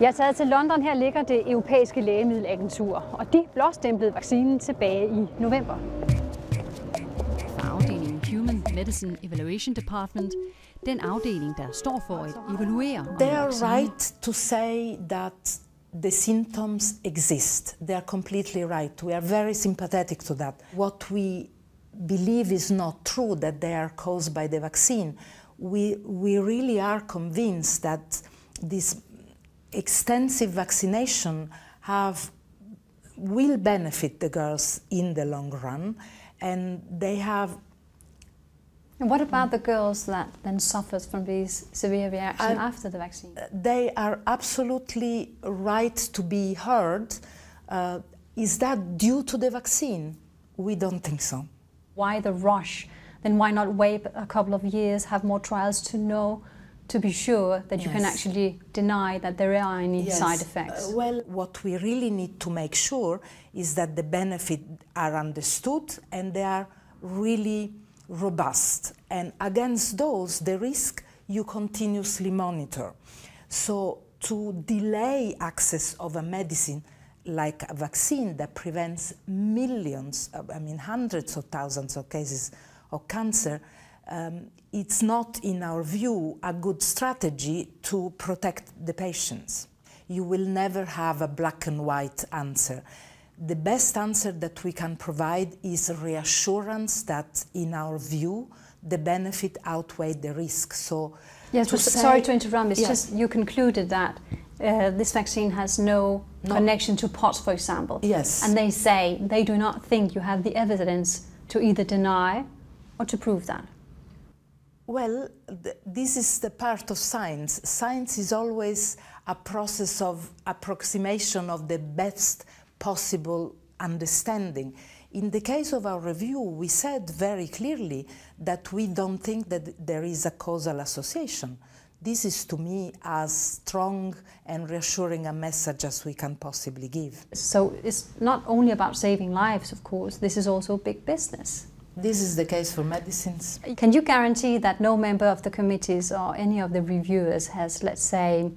Jeg er taget til London. Her ligger det europæiske lægemiddelagentur, og de blåstemplede vaccinen tilbage i november. Afdelingen Human Medicine Evaluation Department, den afdeling, der står for at evaluere. They are right to say that the symptoms exist. They are completely right. We are very sympathetic to that. What we believe is not true, that they are caused by the vaccine. We really are convinced that this extensive vaccination will benefit the girls in the long run, and they have. And what about the girls that then suffers from these severe reactions after the vaccine? They are absolutely right to be heard. Is that due to the vaccine? We don't think so. Why the rush? Then why not wait a couple of years, have more trials to be sure that you can actually deny that there are any side effects? Well, what we really need to make sure is that the benefits are understood and they are really robust. And against those, the risk you continuously monitor. So to delay access of a medicine like a vaccine that prevents millions, hundreds of thousands of cases of cancer, it's not, in our view, a good strategy to protect the patients. You will never have a black and white answer. The best answer that we can provide is reassurance that, in our view, the benefit outweighs the risk. So, yes, sorry to interrupt. It's just you concluded that this vaccine has no connection to POTS, for example. Yes. And they say they do not think you have the evidence to either deny or to prove that. Well, this is the part of science. Science is always a process of approximation of the best possible understanding. In the case of our review, we said very clearly that we don't think that there is a causal association. This is, to me, as strong and reassuring a message as we can possibly give. So it's not only about saving lives, of course, this is also big business. This is the case for medicines. Can you guarantee that no member of the committees or any of the reviewers has, let's say,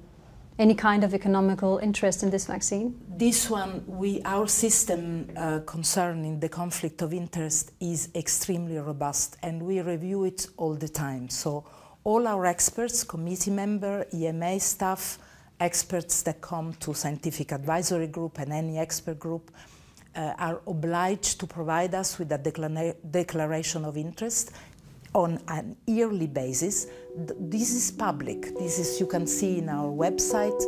any kind of economical interest in this vaccine? This one, our system concerning the conflict of interest is extremely robust, and we review it all the time. So all our experts, committee member, EMA staff, experts that come to scientific advisory group and any expert group are obliged to provide us with a declaration of interest on an yearly basis. This is public. This is, you can see in our website.